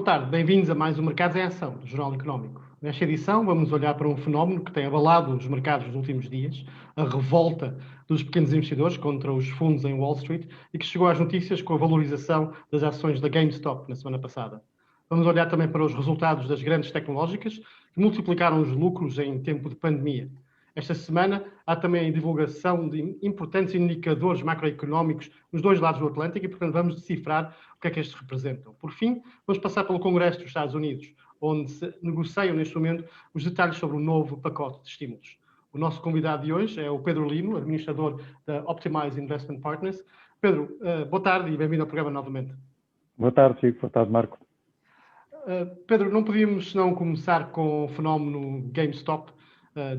tarde, bem-vindos a mais um Mercados em Ação, do Jornal Económico. Nesta edição vamos olhar para um fenómeno que tem abalado os mercados nos últimos dias, a revolta dos pequenos investidores contra os fundos em Wall Street e que chegou às notícias com a valorização das ações da GameStop na semana passada. Vamos olhar também para os resultados das grandes tecnológicas que multiplicaram os lucros em tempo de pandemia. Esta semana há também a divulgação de importantes indicadores macroeconómicos nos dois lados do Atlântico e, portanto, vamos decifrar o que é que estes representam. Por fim, vamos passar pelo Congresso dos Estados Unidos, onde se negociam neste momento os detalhes sobre o novo pacote de estímulos. O nosso convidado de hoje é o Pedro Lino, administrador da Optimize Investment Partners. Pedro, boa tarde e bem-vindo ao programa novamente. Boa tarde, Chico. Boa tarde, Marco. Pedro, não podíamos senão começar com o fenómeno GameStop,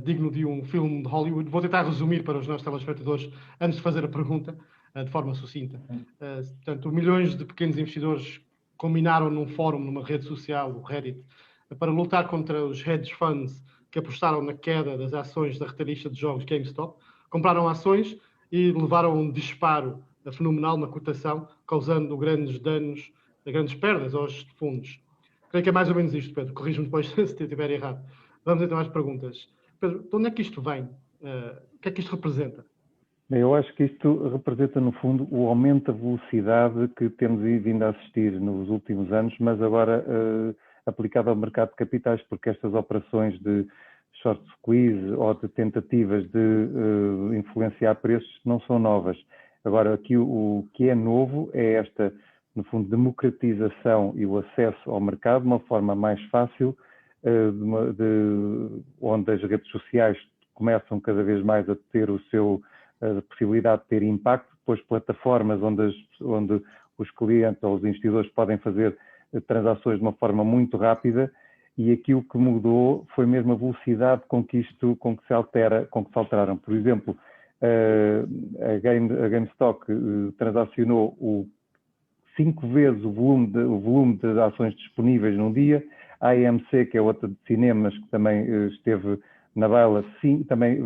digno de um filme de Hollywood. Vou tentar resumir para os nossos telespectadores antes de fazer a pergunta, de forma sucinta. Portanto, milhões de pequenos investidores combinaram num fórum, numa rede social, o Reddit, para lutar contra os hedge funds que apostaram na queda das ações da retalhista de jogos GameStop, compraram ações e levaram um disparo fenomenal na cotação, causando grandes danos, grandes perdas aos fundos. Creio que é mais ou menos isto, Pedro. Corrijo-me depois se estiver errado. Vamos então às perguntas. Pedro, de onde é que isto vem? O que é que isto representa? Bem, eu acho que isto representa, no fundo, o aumento da velocidade que temos vindo a assistir nos últimos anos, mas agora aplicado ao mercado de capitais, porque estas operações de short squeeze ou de tentativas de influenciar preços não são novas. Agora, aqui o que é novo é esta, no fundo, democratização e o acesso ao mercado de uma forma mais fácil, onde as redes sociais começam cada vez mais a ter a possibilidade de ter impacto, depois plataformas onde os clientes ou os investidores podem fazer transações de uma forma muito rápida, e aqui o que mudou foi mesmo a velocidade com que se alteraram. Por exemplo, a GameStop transacionou 5 vezes o volume de ações disponíveis num dia. A AMC, que é outra de cinemas, que também esteve na baila, também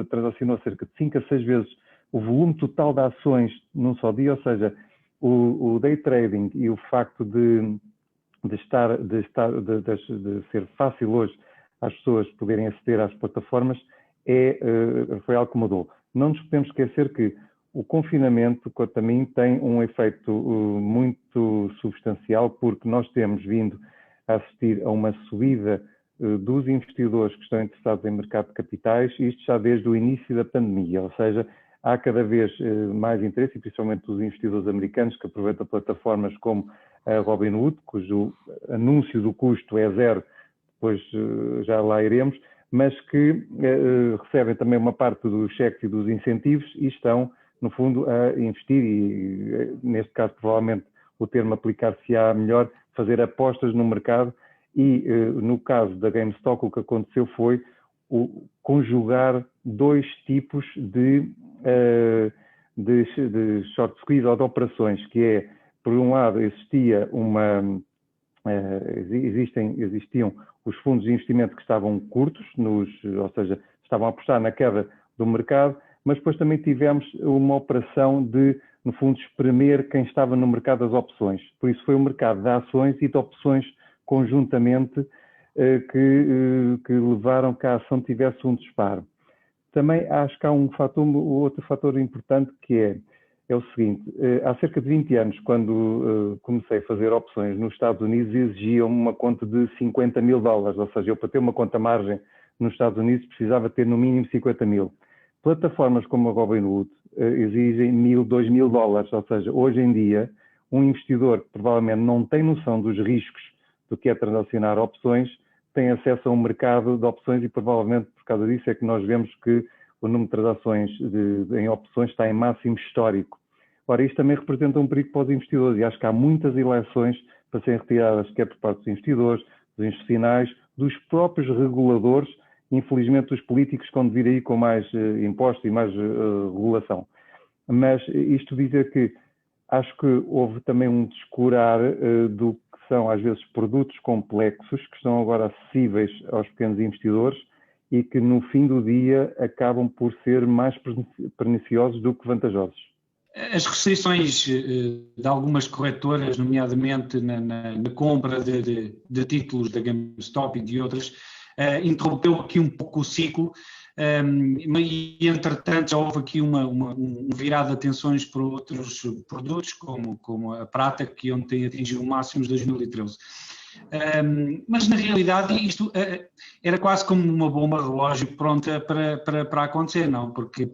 transacionou cerca de 5 a 6 vezes o volume total de ações num só dia, ou seja, o day trading e o facto de ser fácil hoje às pessoas poderem aceder às plataformas foi algo que mudou. Não nos podemos esquecer que o confinamento também tem um efeito muito substancial, porque nós temos vindo a assistir a uma subida dos investidores que estão interessados em mercado de capitais, isto já desde o início da pandemia, ou seja, há cada vez mais interesse, e principalmente dos investidores americanos que aproveitam plataformas como a Robinhood, cujo anúncio do custo é zero, depois já lá iremos, mas que recebem também uma parte dos cheques e dos incentivos e estão, no fundo, a investir e, neste caso, provavelmente o termo aplicar-se-á melhor, fazer apostas no mercado. E, no caso da GameStop, o que aconteceu foi conjugar dois tipos de short squeeze ou de operações, que é, por um lado, existiam os fundos de investimento que estavam curtos, ou seja, estavam a apostar na queda do mercado, mas depois também tivemos uma operação de, no fundo, espremer quem estava no mercado das opções. Por isso foi o mercado de ações e de opções conjuntamente que levaram que a ação tivesse um disparo. Também acho que há outro fator importante que é o seguinte: há cerca de 20 anos, quando comecei a fazer opções nos Estados Unidos, exigiam uma conta de $50.000, ou seja, eu para ter uma conta margem nos Estados Unidos precisava ter no mínimo 50 mil. Plataformas como a Robinhood exigem $1.000, $2.000, ou seja, hoje em dia, um investidor que provavelmente não tem noção dos riscos do que é transacionar opções, tem acesso a um mercado de opções e provavelmente por causa disso é que nós vemos que o número de transações em opções está em máximo histórico. Ora, isto também representa um perigo para os investidores e acho que há muitas eleições para serem retiradas, quer por parte dos investidores, dos institucionais, dos próprios reguladores. Infelizmente, os políticos vão vir aí com mais impostos e mais regulação. Mas isto dizer que acho que houve também um descurar do que são, às vezes, produtos complexos que estão agora acessíveis aos pequenos investidores e que, no fim do dia, acabam por ser mais perniciosos do que vantajosos. As restrições de algumas corretoras, nomeadamente na compra de títulos da GameStop e de outras, interrompeu aqui um pouco o ciclo, e entretanto já houve aqui um virado de atenções para outros produtos, como a prata, que ontem atingiu máximos de 2013. Mas na realidade isto era quase como uma bomba relógio pronta para acontecer, não? Porque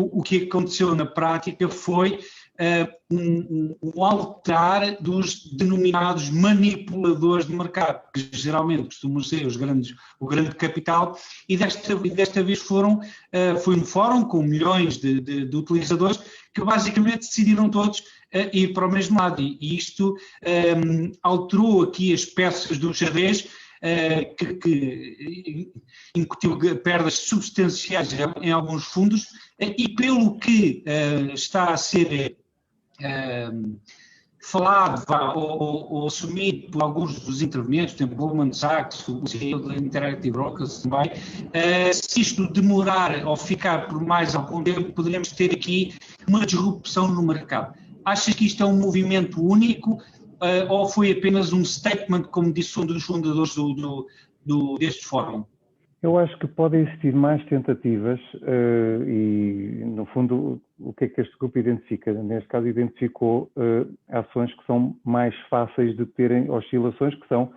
o que aconteceu na prática foi um alterar dos denominados manipuladores de mercado, que geralmente costumam ser o grande capital, e desta vez foi um fórum com milhões de utilizadores que basicamente decidiram todos ir para o mesmo lado, e isto alterou aqui as peças do xadrez, que incutiu perdas substanciais em alguns fundos, e pelo que está a ser falado ou assumido por alguns dos intervenientes, por exemplo, Goldman Sachs, o CEO da Interactive Brokers também, se isto demorar ou ficar por mais algum tempo, poderemos ter aqui uma disrupção no mercado. Achas que isto é um movimento único ou foi apenas um statement, como disse um dos fundadores deste fórum? Eu acho que podem existir mais tentativas e, no fundo, o que é que este grupo identifica? Neste caso, identificou ações que são mais fáceis de terem oscilações, que são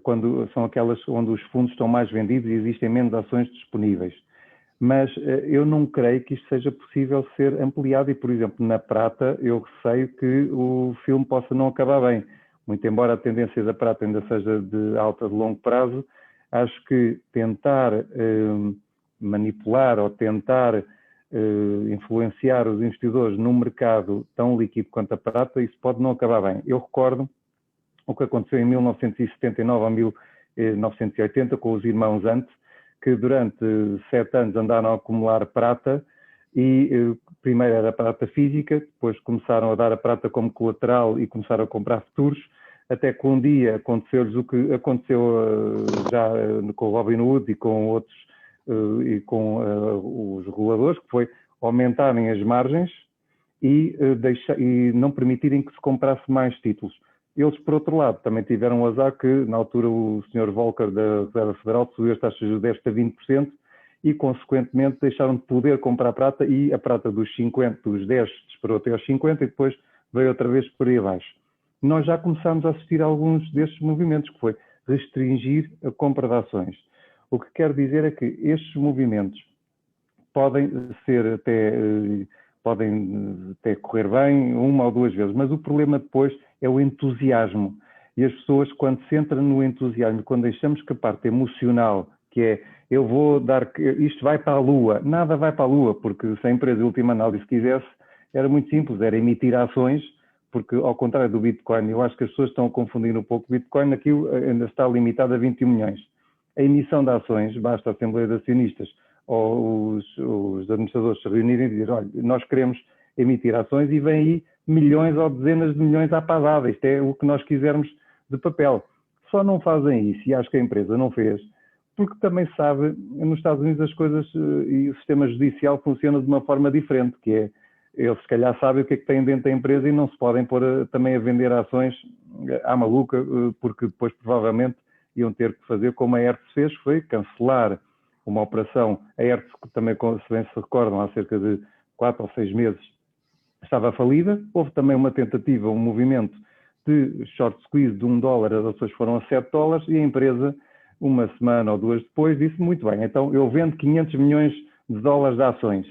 quando são aquelas onde os fundos estão mais vendidos e existem menos ações disponíveis. Mas eu não creio que isto seja possível ser ampliado e, por exemplo, na prata, eu receio que o filme possa não acabar bem. Muito embora a tendência da prata ainda seja de alta de longo prazo, acho que tentar manipular ou tentar influenciar os investidores num mercado tão líquido quanto a prata, isso pode não acabar bem. Eu recordo o que aconteceu em 1979 a 1980 com os irmãos Hunt, que durante 7 anos andaram a acumular prata e primeiro era prata física, depois começaram a dar a prata como colateral e começaram a comprar futuros, até que um dia aconteceu-lhes o que aconteceu já com o Robin Hood e com outros, e com os reguladores, que foi aumentarem as margens e não permitirem que se comprasse mais títulos. Eles, por outro lado, também tiveram o azar que, na altura, o Sr. Volcker da Reserva Federal subiu as taxas de 10% a 20% e, consequentemente, deixaram de poder comprar prata e a prata dos 10 disparou até aos 50 e depois veio outra vez por aí abaixo. Nós já começámos a assistir a alguns destes movimentos, que foi restringir a compra de ações. O que quero dizer é que estes movimentos podem até correr bem uma ou duas vezes, mas o problema depois é o entusiasmo. E as pessoas, quando se entra no entusiasmo, quando deixamos que a parte emocional, que é isto vai para a Lua, nada vai para a Lua, porque se a empresa de última análise quisesse, era muito simples, era emitir ações, porque ao contrário do Bitcoin, eu acho que as pessoas estão a confundir um pouco o Bitcoin, aquilo ainda está limitado a 21 milhões. A emissão de ações, basta a Assembleia de Acionistas ou os administradores se reunirem e dizer, olha, nós queremos emitir ações e vem aí milhões ou dezenas de milhões à pasada, isto é o que nós quisermos de papel. Só não fazem isso, e acho que a empresa não fez, porque também sabe, nos Estados Unidos as coisas e o sistema judicial funciona de uma forma diferente, que é, eles se calhar sabem o que é que têm dentro da empresa e não se podem pôr também a vender ações à maluca, porque depois provavelmente iam ter que fazer como a Hertz fez, foi cancelar uma operação. A Hertz, também, se bem se recordam, há cerca de 4 ou 6 meses, estava falida. Houve também uma tentativa, um movimento de short squeeze de $1, as ações foram a $7 e a empresa, uma semana ou duas depois, disse muito bem, então eu vendo 500 milhões de dólares de ações.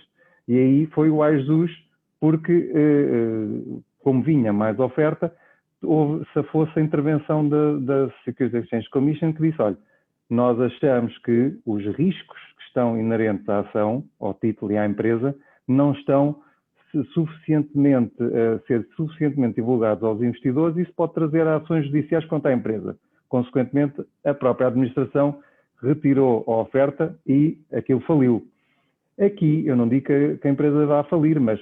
E aí foi o ai Jesus, porque como vinha mais oferta, se fosse a intervenção da Securities Exchange Commission, que disse, olha, nós achamos que os riscos que estão inerentes à ação, ao título e à empresa, não estão a ser suficientemente divulgados aos investidores e isso pode trazer ações judiciais contra a empresa. Consequentemente, a própria administração retirou a oferta e aquilo faliu. Aqui, eu não digo que a empresa vá falir, mas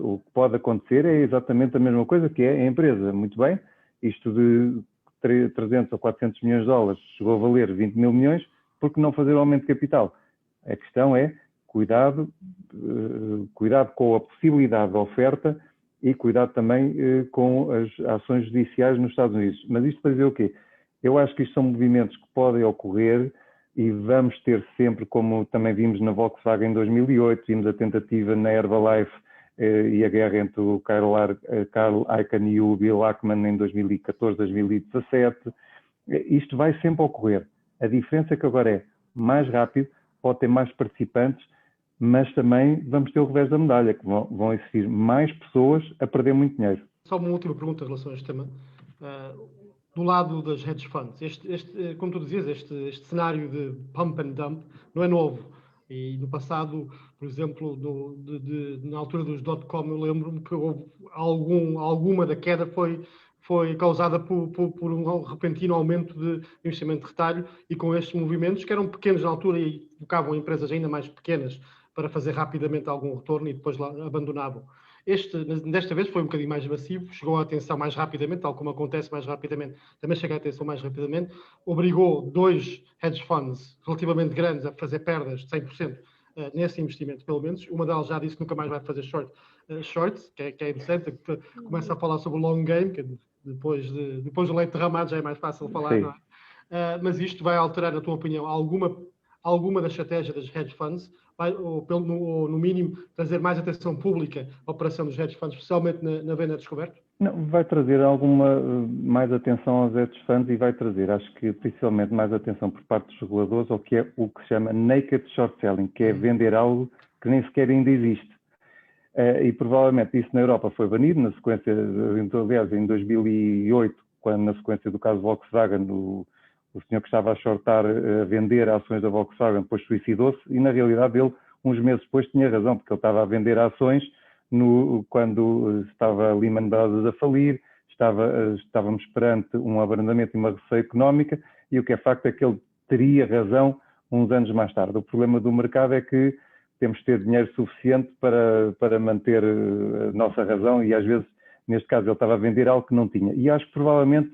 o que pode acontecer é exatamente a mesma coisa, que é a empresa, muito bem, isto de 300 ou 400 milhões de dólares chegou a valer 20 mil milhões, por que não fazer o aumento de capital? A questão é cuidado com a possibilidade de oferta e cuidado também com as ações judiciais nos Estados Unidos. Mas isto para dizer o quê? Eu acho que isto são movimentos que podem ocorrer e vamos ter sempre, como também vimos na Volkswagen em 2008, vimos a tentativa na Herbalife e a guerra entre o Carl Icahn e o Bill Ackman em 2014, 2017. Isto vai sempre ocorrer. A diferença é que agora é mais rápido, pode ter mais participantes, mas também vamos ter o revés da medalha, que vão existir mais pessoas a perder muito dinheiro. Só uma última pergunta em relação a este tema. Do lado das hedge funds, como tu dizias, este cenário de pump and dump não é novo. E no passado, por exemplo, na altura dos dot-com, eu lembro-me que houve alguma da queda foi causada por um repentino aumento de investimento de retalho e com estes movimentos, que eram pequenos na altura e focavam em empresas ainda mais pequenas para fazer rapidamente algum retorno e depois lá abandonavam. Desta vez foi um bocadinho mais massivo, chegou à atenção mais rapidamente, tal como acontece mais rapidamente, também chega à atenção mais rapidamente, obrigou 2 hedge funds relativamente grandes a fazer perdas de 100% nesse investimento, pelo menos. Uma delas já disse que nunca mais vai fazer shorts, que é interessante, que começa a falar sobre o long game, que depois do leite derramado já é mais fácil falar, Sim. não é? Mas isto vai alterar, na tua opinião, alguma da estratégia das hedge funds, ou no mínimo trazer mais atenção pública à operação dos hedge funds, especialmente na venda descoberta? Não, vai trazer alguma mais atenção aos hedge funds e vai trazer, acho que principalmente mais atenção por parte dos reguladores ao que é o que se chama naked short selling, que é vender algo que nem sequer ainda existe. E provavelmente isso na Europa foi banido, na sequência, aliás, em 2008, quando na sequência do caso Volkswagen, o senhor que estava a shortar, a vender ações da Volkswagen, depois suicidou-se e na realidade ele, uns meses depois, tinha razão, porque ele estava a vender ações quando estava Lehman Brothers a falir, estávamos perante um abrandamento e uma recessão económica e o que é facto é que ele teria razão uns anos mais tarde. O problema do mercado é que temos de ter dinheiro suficiente para manter a nossa razão e às vezes, neste caso, ele estava a vender algo que não tinha. E acho que provavelmente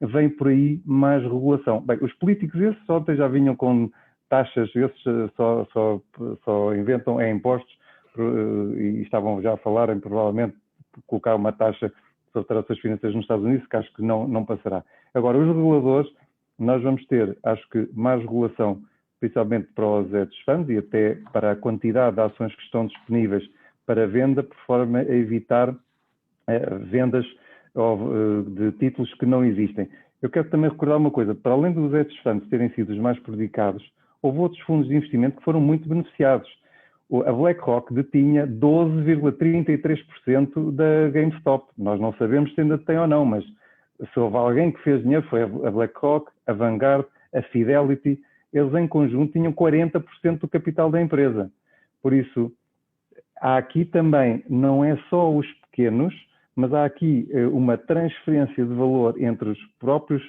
vem por aí mais regulação. Bem, os políticos esses ontem já vinham com taxas, esses só inventam impostos e estavam já a falar em provavelmente colocar uma taxa sobre transações financeiras nos Estados Unidos, que acho que não passará. Agora, os reguladores, nós vamos ter, acho que, mais regulação, principalmente para os hedge funds e até para a quantidade de ações que estão disponíveis para venda, por forma a evitar vendas de títulos que não existem. Eu quero também recordar uma coisa, para além dos hedge funds terem sido os mais prejudicados, houve outros fundos de investimento que foram muito beneficiados. A BlackRock detinha 12,33% da GameStop. Nós não sabemos se ainda tem ou não, mas se houve alguém que fez dinheiro foi a BlackRock, a Vanguard, a Fidelity. Eles em conjunto tinham 40% do capital da empresa. Por isso, há aqui também, não é só os pequenos, mas há aqui uma transferência de valor entre os próprios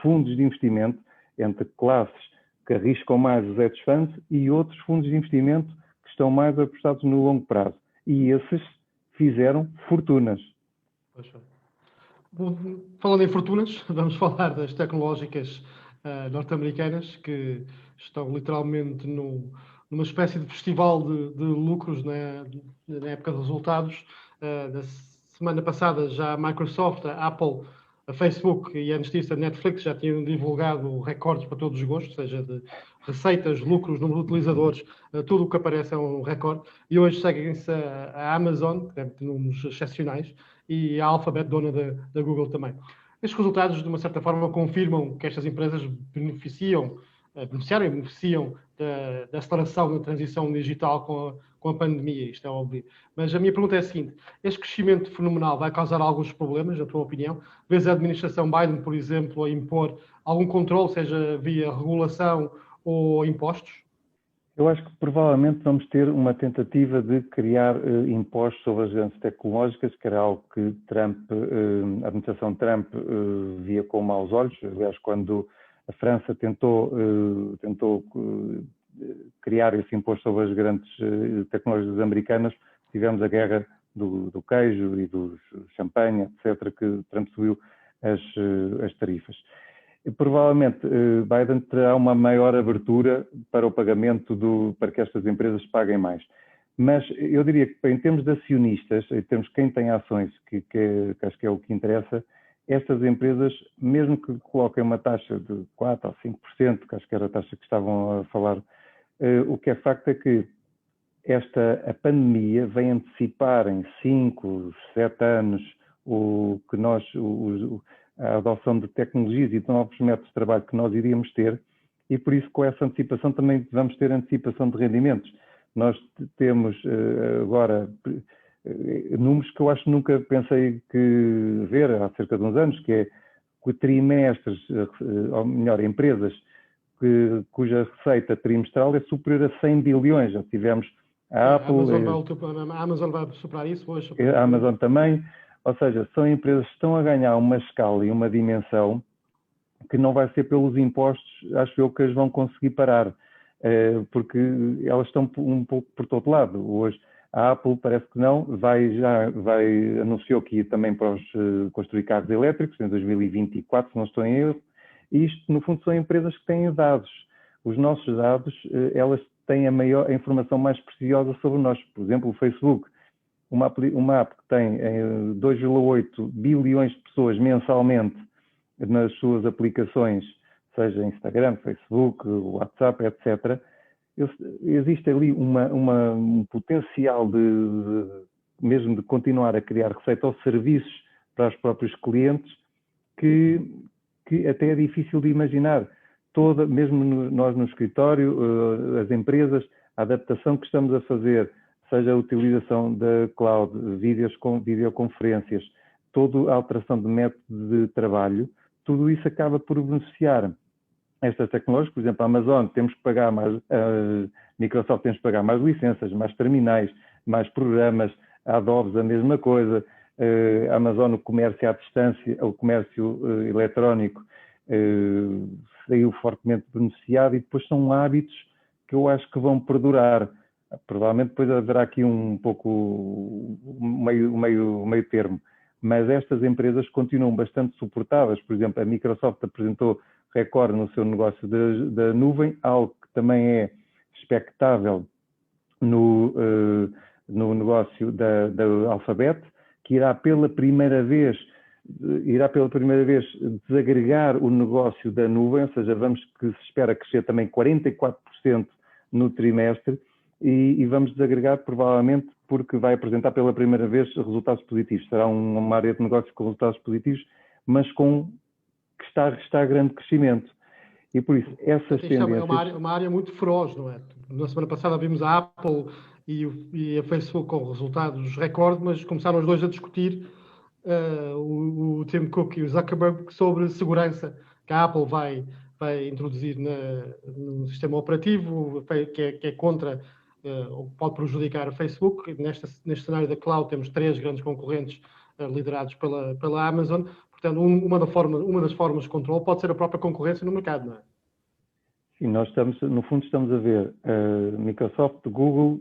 fundos de investimento, entre classes que arriscam mais os hedge funds e outros fundos de investimento que estão mais apostados no longo prazo. E esses fizeram fortunas. Falando em fortunas, vamos falar das tecnológicas norte-americanas que estão literalmente numa espécie de festival de lucros na época de resultados. Na semana passada já a Microsoft, a Apple, a Facebook e antes disso a Netflix já tinham divulgado recordes para todos os gostos, seja de receitas, lucros, número de utilizadores, tudo o que aparece é um recorde. E hoje seguem-se a Amazon, que deve ter números excepcionais, e a Alphabet, dona da Google também. Estes resultados, de uma certa forma, confirmam que estas empresas beneficiam da aceleração da transição digital com a pandemia, isto é óbvio. Mas a minha pergunta é a seguinte: este crescimento fenomenal vai causar alguns problemas, na tua opinião? Vês a administração Biden, por exemplo, a impor algum controle, seja via regulação ou impostos? Eu acho que provavelmente vamos ter uma tentativa de criar impostos sobre as grandes tecnológicas, que era algo que a administração Trump via com maus olhos. Aliás, quando a França tentou criar esse imposto sobre as grandes tecnológicas americanas, tivemos a guerra do queijo e do champanhe, etc., que Trump subiu as tarifas. provavelmente Biden terá uma maior abertura para o pagamento para que estas empresas paguem mais. Mas eu diria que em termos de acionistas, em termos de quem tem ações, que acho que é o que interessa, estas empresas, mesmo que coloquem uma taxa de 4% ou 5%, que acho que era a taxa que estavam a falar, o que é facto é que a pandemia vem antecipar em 5, 7 anos a adoção de tecnologias e de novos métodos de trabalho que nós iríamos ter, e por isso com essa antecipação também vamos ter antecipação de rendimentos. Nós temos agora números que eu acho que nunca pensei que ver há cerca de uns anos, que é trimestres, ou melhor, empresas cuja receita trimestral é superior a 100 bilhões. Já tivemos a Apple... A Amazon vai superar isso hoje. A Amazon também. Ou seja, são empresas que estão a ganhar uma escala e uma dimensão que não vai ser pelos impostos, acho eu, que as vão conseguir parar, porque elas estão um pouco por todo lado. Hoje a Apple parece que não, anunciou que ia também para construir carros elétricos em 2024, se não estou em erro, e isto no fundo são empresas que têm dados. Os nossos dados, elas têm a informação mais preciosa sobre nós. Por exemplo, o Facebook, uma app que tem 2,8 bilhões de pessoas mensalmente nas suas aplicações, seja Instagram, Facebook, WhatsApp, etc., existe ali um potencial mesmo de continuar a criar receita ou serviços para os próprios clientes que até é difícil de imaginar. Mesmo nós no escritório, as empresas, a adaptação que estamos a fazer, seja a utilização da cloud, videoconferências, toda a alteração de método de trabalho, tudo isso acaba por beneficiar estas tecnologias. Por exemplo, a Amazon temos que pagar mais, a Microsoft temos que pagar mais licenças, mais terminais, mais programas, a Adobe a mesma coisa, a Amazon o comércio à distância, o comércio eletrónico saiu fortemente beneficiado, e depois são hábitos que eu acho que vão perdurar. Provavelmente depois haverá aqui um pouco meio termo, mas estas empresas continuam bastante suportadas. Por exemplo, a Microsoft apresentou recorde no seu negócio da nuvem, algo que também é expectável no negócio da Alphabet, que irá pela primeira vez desagregar o negócio da nuvem, ou seja, se espera crescer também 44% no trimestre, e vamos desagregar provavelmente porque vai apresentar pela primeira vez resultados positivos. Será uma área de negócio com resultados positivos, mas que está a grande crescimento. E por isso, essas tendências... É uma área muito feroz, não é? Na semana passada vimos a Apple e a Facebook com resultados recorde, mas começaram os dois a discutir, o Tim Cook e o Zuckerberg, sobre segurança que a Apple vai introduzir no sistema operativo, que é contra, ou pode prejudicar a Facebook. Neste cenário da cloud temos 3 grandes concorrentes liderados pela Amazon. Portanto, uma das formas de controle pode ser a própria concorrência no mercado, não é? Sim, nós no fundo estamos a ver Microsoft, Google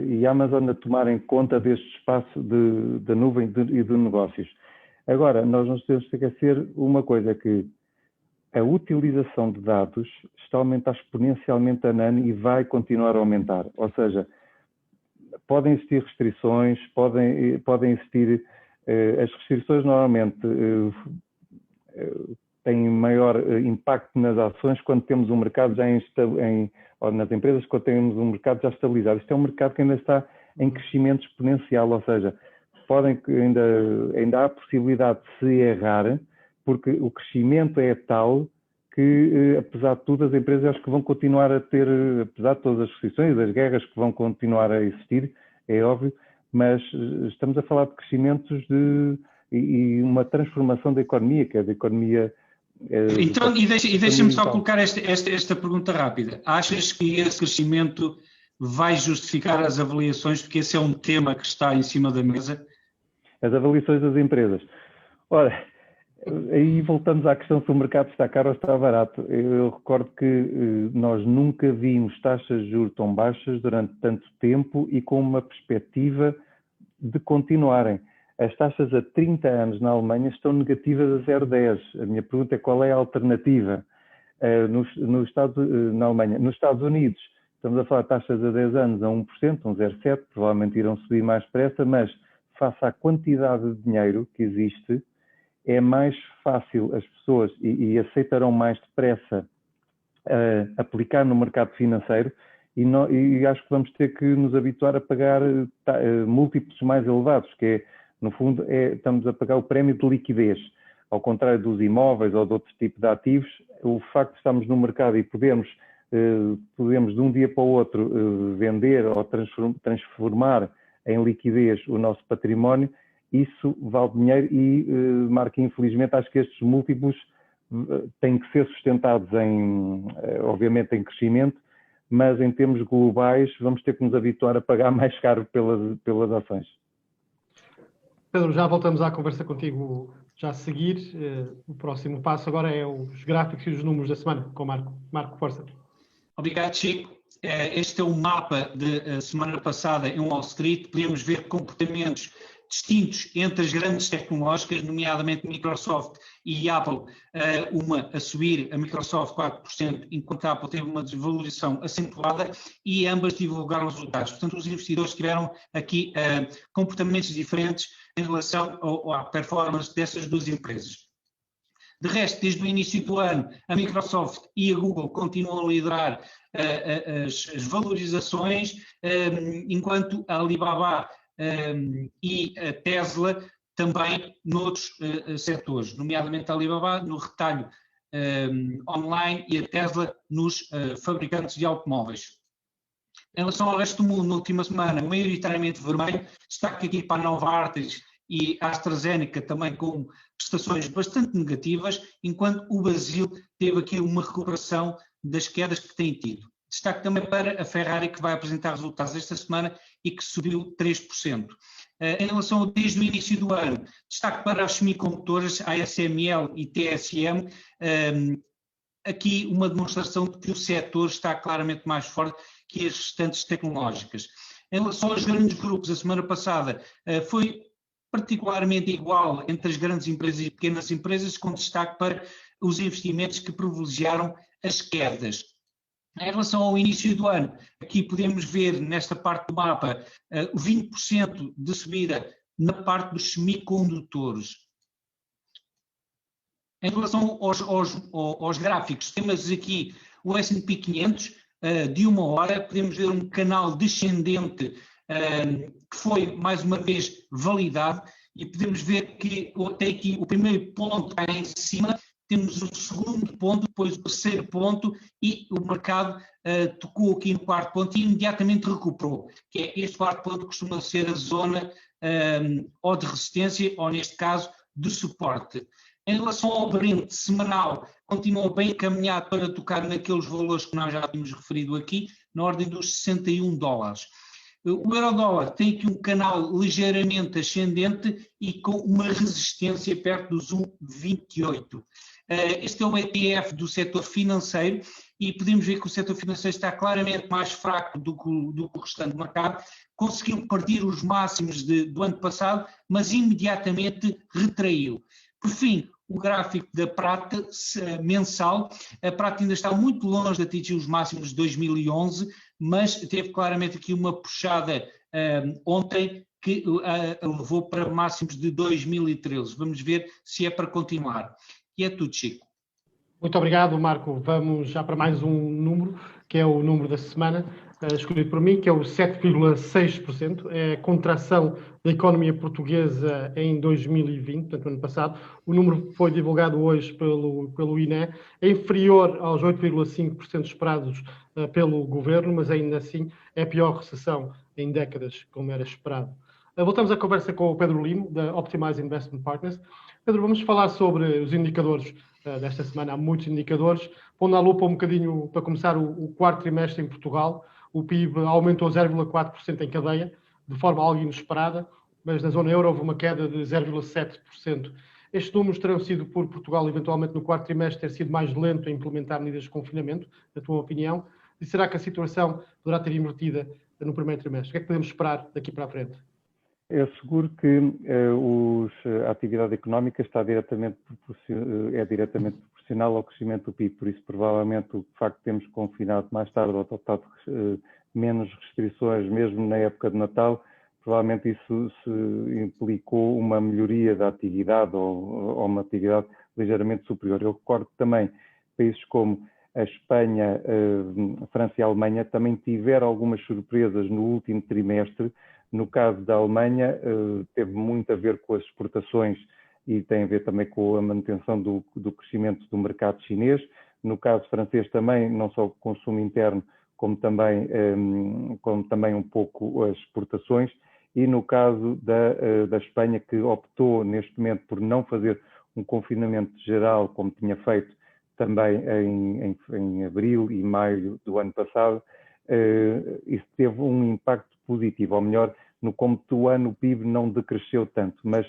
e Amazon a tomarem conta deste espaço da nuvem e de negócios. Agora, nós não temos que esquecer uma coisa, que a utilização de dados está a aumentar exponencialmente ano a ano e vai continuar a aumentar. Ou seja, podem existir restrições, podem existir... as restrições normalmente têm maior impacto nas ações quando temos um mercado ou nas empresas quando temos um mercado já estabilizado. Isto é um mercado que ainda está em crescimento exponencial, ou seja, ainda há possibilidade de se errar, porque o crescimento é tal que, apesar de tudo, as empresas acho que vão continuar a ter, apesar de todas as restrições, as guerras que vão continuar a existir, é óbvio, mas estamos a falar de crescimentos e uma transformação da economia, que é da economia... Então, deixa-me só colocar esta pergunta rápida. Achas que esse crescimento vai justificar as avaliações, porque esse é um tema que está em cima da mesa? As avaliações das empresas. Ora, aí voltamos à questão se o mercado está caro ou está barato. Eu recordo que nós nunca vimos taxas de juros tão baixas durante tanto tempo e com uma perspectiva de continuarem. As taxas a 30 anos na Alemanha estão negativas a 0,10. A minha pergunta é qual é a alternativa na Alemanha. Nos Estados Unidos, estamos a falar de taxas a 10 anos a 1%, 0,7%, provavelmente irão subir mais depressa, mas face à quantidade de dinheiro que existe, é mais fácil as pessoas e aceitarão mais depressa aplicar no mercado financeiro e acho que vamos ter que nos habituar a pagar múltiplos mais elevados, que é, no fundo, estamos a pagar o prémio de liquidez. Ao contrário dos imóveis ou de outro tipo de ativos, o facto de estarmos no mercado e podemos de um dia para o outro vender ou transformar em liquidez o nosso património, isso vale dinheiro e, Marco, infelizmente, acho que estes múltiplos têm que ser sustentados, obviamente, em crescimento, mas em termos globais vamos ter que nos habituar a pagar mais caro pelas ações. Pedro, já voltamos à conversa contigo já a seguir. O próximo passo agora é os gráficos e os números da semana com o Marco. Marco, força. Obrigado, Chico. Este é o mapa da semana passada em Wall Street. Podemos ver comportamentos distintos entre as grandes tecnológicas, nomeadamente Microsoft e Apple, uma a subir, a Microsoft 4%, enquanto a Apple teve uma desvalorização acentuada e ambas divulgaram resultados. Portanto, os investidores tiveram aqui comportamentos diferentes em relação à performance dessas duas empresas. De resto, desde o início do ano, a Microsoft e a Google continuam a liderar as valorizações, enquanto a Alibaba e a Tesla também noutros setores, nomeadamente a Alibaba no retalho online e a Tesla nos fabricantes de automóveis. Em relação ao resto do mundo, na última semana, maioritariamente vermelho, destaque aqui para a Novartis e a AstraZeneca também com prestações bastante negativas, enquanto o Brasil teve aqui uma recuperação das quedas que tem tido. Destaque também para a Ferrari, que vai apresentar resultados esta semana e que subiu 3%. Em relação desde o início do ano, destaque para as semicondutoras, ASML e TSM, aqui uma demonstração de que o setor está claramente mais forte que as restantes tecnológicas. Em relação aos grandes grupos, a semana passada foi particularmente igual entre as grandes empresas e pequenas empresas, com destaque para os investimentos que privilegiaram as quedas. Em relação ao início do ano, aqui podemos ver nesta parte do mapa 20% de subida na parte dos semicondutores. Em relação aos gráficos, temos aqui o S&P 500 de uma hora, podemos ver um canal descendente que foi mais uma vez validado e podemos ver que até aqui o primeiro ponto está em cima, temos o segundo ponto, depois o terceiro ponto e o mercado tocou aqui no quarto ponto e imediatamente recuperou, que é este quarto ponto costuma ser a zona ou de resistência ou neste caso de suporte. Em relação ao Brent semanal, continua bem encaminhado para tocar naqueles valores que nós já tínhamos referido aqui, na ordem dos $61. O euro-dólar tem aqui um canal ligeiramente ascendente e com uma resistência perto dos 1,28. Este é um ETF do setor financeiro e podemos ver que o setor financeiro está claramente mais fraco do que o restante do mercado. Conseguiu partir os máximos do ano passado, mas imediatamente retraiu. Por fim, o gráfico da prata mensal, a prata ainda está muito longe de atingir os máximos de 2011, mas teve claramente aqui uma puxada ontem que a levou para máximos de 2013. Vamos ver se é para continuar. E é tudo, Chico. Muito obrigado, Marco. Vamos já para mais um número, que é o número da semana, escolhido por mim, que é o 7,6%. É a contração da economia portuguesa em 2020, portanto, ano passado. O número foi divulgado hoje pelo INE, é inferior aos 8,5% esperados pelo governo, mas ainda assim é a pior recessão em décadas, como era esperado. Voltamos à conversa com o Pedro Limo, da Optimize Investment Partners. Pedro, vamos falar sobre os indicadores desta semana. Há muitos indicadores. Pondo à lupa um bocadinho, para começar, o quarto trimestre em Portugal, o PIB aumentou 0,4% em cadeia, de forma algo inesperada, mas na zona euro houve uma queda de 0,7%. Estes números terão sido por Portugal, eventualmente no quarto trimestre, ter sido mais lento a implementar medidas de confinamento, na tua opinião? E será que a situação poderá ter invertida no primeiro trimestre? O que é que podemos esperar daqui para a frente? Eu asseguro que a atividade económica é diretamente proporcional ao crescimento do PIB, por isso provavelmente o facto de termos confinado mais tarde ou adotado menos restrições, mesmo na época de Natal, provavelmente isso implicou uma melhoria da atividade ou uma atividade ligeiramente superior. Eu recordo também países como a Espanha, a França e a Alemanha também tiveram algumas surpresas no último trimestre. No caso da Alemanha, teve muito a ver com as exportações e tem a ver também com a manutenção do crescimento do mercado chinês. No caso francês também, não só o consumo interno, como também um pouco as exportações. E no caso da Espanha, que optou neste momento por não fazer um confinamento geral, como tinha feito também em abril e maio do ano passado, isso teve um impacto positivo, ou melhor, no começo do ano o PIB não decresceu tanto, mas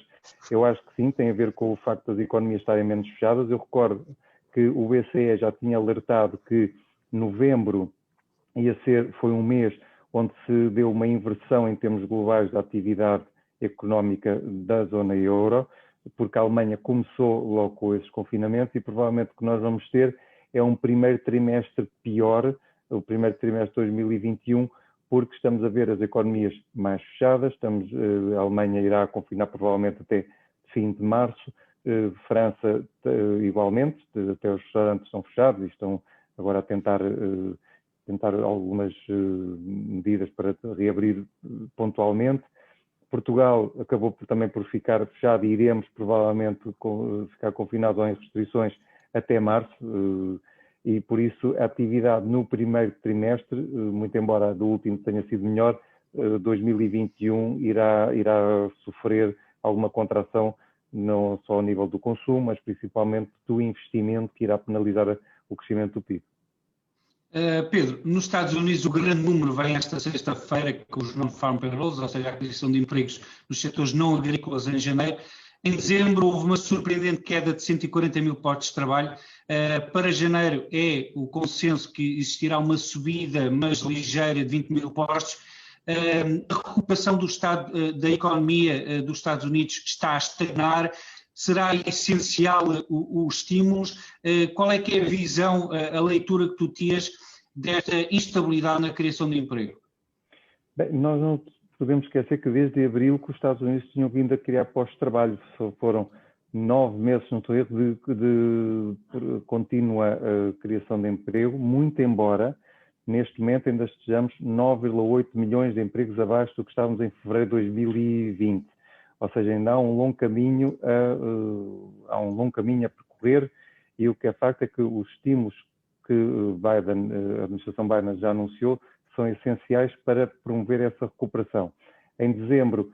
eu acho que sim, tem a ver com o facto das economias estarem menos fechadas. Eu recordo que o BCE já tinha alertado que novembro foi um mês onde se deu uma inversão em termos globais da atividade económica da zona euro, porque a Alemanha começou logo com esses confinamentos e provavelmente o que nós vamos ter é um primeiro trimestre pior, o primeiro trimestre de 2021, porque estamos a ver as economias mais fechadas, a Alemanha irá confinar provavelmente até fim de março, França igualmente, até os restaurantes estão fechados e estão agora a tentar algumas medidas para reabrir pontualmente. Portugal acabou também por ficar fechado e iremos provavelmente ficar confinado ou em restrições até março. E por isso a atividade no primeiro trimestre, muito embora a do último tenha sido melhor, 2021 irá sofrer alguma contração, não só ao nível do consumo, mas principalmente do investimento que irá penalizar o crescimento do PIB. Pedro, nos Estados Unidos o grande número vem esta sexta-feira com os non-farm payrolls, ou seja, a aquisição de empregos nos setores não agrícolas em janeiro. Em dezembro houve uma surpreendente queda de 140 mil postos de trabalho. Para janeiro é o consenso que existirá uma subida, mas ligeira, de 20 mil postos. A recuperação do estado da economia dos Estados Unidos está a estagnar. Será essencial os estímulos? Qual é que é a visão, a leitura que tu tens desta instabilidade na criação de emprego? Bem, nós não podemos esquecer que desde abril que os Estados Unidos tinham vindo a criar postos de trabalho. Foram 9 meses, não estou a erro, de contínua criação de emprego, muito embora neste momento ainda estejamos 9,8 milhões de empregos abaixo do que estávamos em fevereiro de 2020. Ou seja, ainda há um longo caminho a percorrer, e o que é facto é que os estímulos que a administração Biden já anunciou são essenciais para promover essa recuperação. Em dezembro,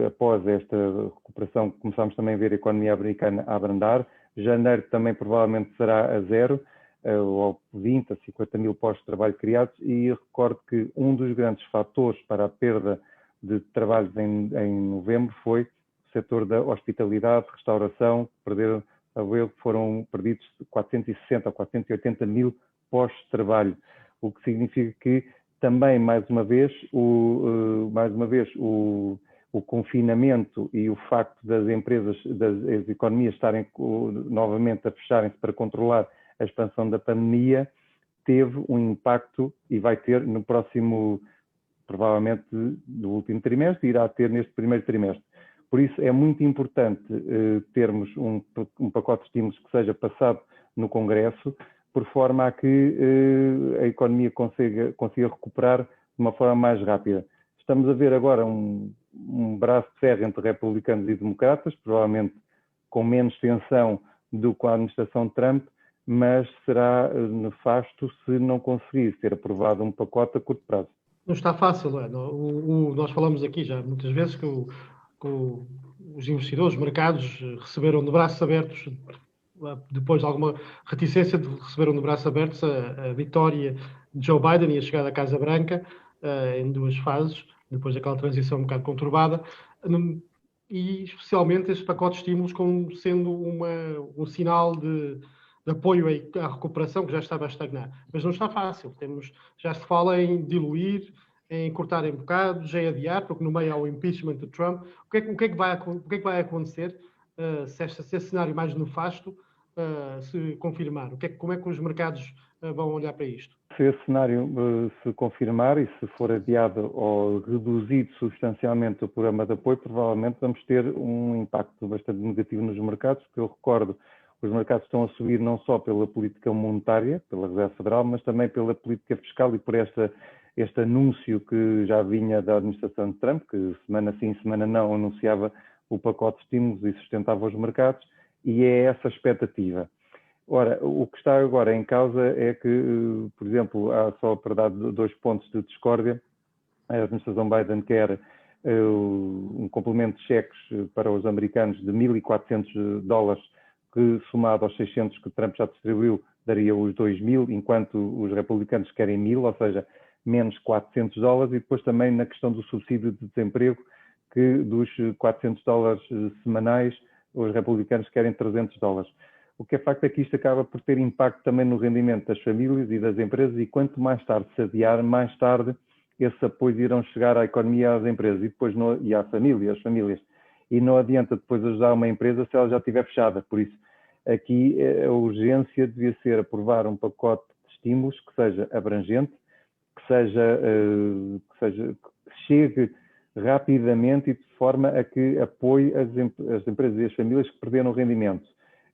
após esta recuperação, começámos também a ver a economia americana a abrandar. Janeiro também provavelmente será a zero, ou 20 a 50 mil postos de trabalho criados, e recordo que um dos grandes fatores para a perda de trabalhos em novembro foi o setor da hospitalidade, restauração, foram perdidos 460 a 480 mil postos de trabalho, o que significa que também, mais uma vez, o confinamento e o facto das empresas, das economias estarem novamente a fecharem-se para controlar a expansão da pandemia, teve um impacto e vai ter no próximo, provavelmente no último trimestre, irá ter neste primeiro trimestre. Por isso é muito importante termos um pacote de estímulos que seja passado no Congresso, por forma a que a economia consiga recuperar de uma forma mais rápida. Estamos a ver agora um braço de ferro entre republicanos e democratas, provavelmente com menos tensão do que a administração Trump, mas será nefasto se não conseguir ser aprovado um pacote a curto prazo. Não está fácil, não é? Nós falamos aqui já muitas vezes que os investidores, os mercados, receberam de braços abertos, depois de alguma reticência, receberam de braços abertos a vitória de Joe Biden e a chegada à Casa Branca, em duas fases, depois daquela transição um bocado conturbada, e especialmente este pacote de estímulos como sendo um sinal de apoio à recuperação que já estava a estagnar. Mas não está fácil. Já se fala em diluir em cortar em bocados, em adiar, porque no meio há o impeachment de Trump. O que é que vai acontecer se esse cenário mais nefasto se confirmar? Como é que os mercados vão olhar para isto? Se esse cenário se confirmar e se for adiado ou reduzido substancialmente o programa de apoio, provavelmente vamos ter um impacto bastante negativo nos mercados, porque eu recordo, os mercados estão a subir não só pela política monetária, pela Reserva Federal, mas também pela política fiscal e por este anúncio que já vinha da administração de Trump, que semana sim, semana não, anunciava o pacote de estímulos e sustentava os mercados, e é essa a expectativa. Ora, o que está agora em causa é que, por exemplo, há só para dar 2 pontos de discórdia, a administração Biden quer um complemento de cheques para os americanos de $1.400, que somado aos 600 que Trump já distribuiu, daria os 2.000, enquanto os republicanos querem 1.000, ou seja, menos $400, e depois também na questão do subsídio de desemprego, que dos $400 semanais, os republicanos querem $300. O que é facto é que isto acaba por ter impacto também no rendimento das famílias e das empresas, e quanto mais tarde se adiar, mais tarde esses apoios irão chegar à economia e às empresas e à família, às famílias. E não adianta depois ajudar uma empresa se ela já estiver fechada. Por isso, aqui a urgência devia ser aprovar um pacote de estímulos que seja abrangente, que chegue rapidamente e de forma a que apoie as empresas e as famílias que perderam rendimento.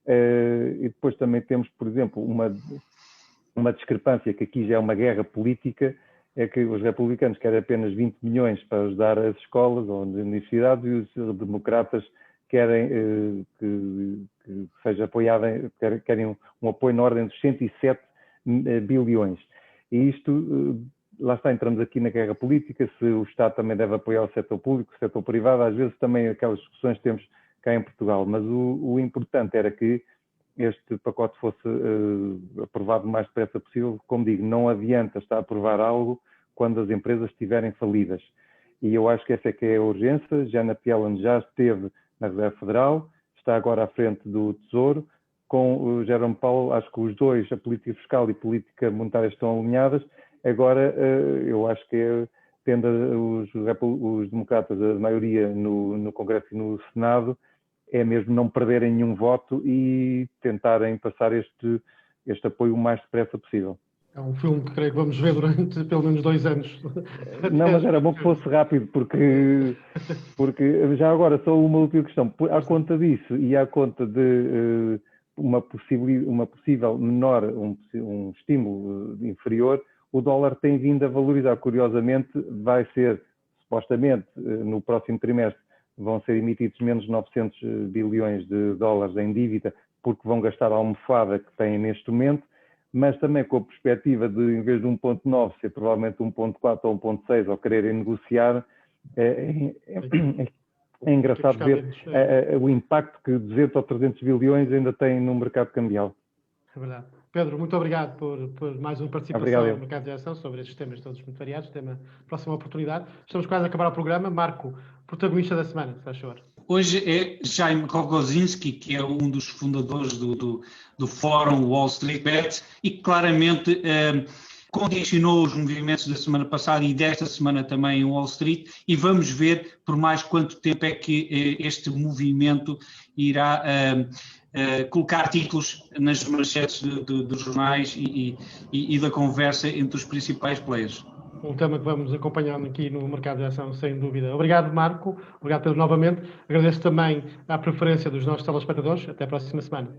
E depois também temos, por exemplo, uma discrepância, que aqui já é uma guerra política, é que os republicanos querem apenas 20 milhões para ajudar as escolas ou as universidades, e os democratas querem que seja apoiado, querem um apoio na ordem dos 107 bilhões. E isto, lá está, entramos aqui na guerra política, se o Estado também deve apoiar o setor público, o setor privado, às vezes também aquelas discussões que temos cá em Portugal, mas o importante era que este pacote fosse aprovado o mais depressa possível. Como digo, não adianta estar a aprovar algo quando as empresas estiverem falidas. E eu acho que essa é que é a urgência. Janet Yellen já esteve na Reserva Federal, está agora à frente do Tesouro. Com o Jerome Powell, acho que os dois, a política fiscal e a política monetária, estão alinhadas. Agora, eu acho que tendo os democratas a maioria no Congresso e no Senado, é mesmo não perderem nenhum voto e tentarem passar este apoio o mais depressa possível. É um filme que creio que vamos ver durante pelo menos 2 anos. Não, mas era bom que fosse rápido, porque já agora só uma última questão. À conta disso e à conta de uma possível menor, um estímulo inferior, o dólar tem vindo a valorizar. Curiosamente, vai ser, supostamente, no próximo trimestre, vão ser emitidos menos 900 bilhões de dólares em dívida, porque vão gastar a almofada que têm neste momento, mas também com a perspectiva de, em vez de 1,9, ser provavelmente 1,4 ou 1,6, ou quererem negociar, é engraçado ver o impacto que 200 ou 300 bilhões ainda têm no mercado cambial. É verdade. Pedro, muito obrigado por mais uma participação no Mercado de Ação sobre estes temas todos muito variados. Próxima oportunidade. Estamos quase a acabar o programa. Marco, protagonista da semana, se faz favor. Hoje é Jaime Rogozinski, que é um dos fundadores do Fórum Wall Street Bet e que claramente condicionou os movimentos da semana passada e desta semana também em Wall Street, e vamos ver por mais quanto tempo é que este movimento irá colocar títulos nas manchetes dos jornais e da conversa entre os principais players. Um tema que vamos acompanhando aqui no Mercado de Ação, sem dúvida. Obrigado, Marco. Obrigado, Pedro, novamente. Agradeço também a preferência dos nossos telespectadores. Até a próxima semana.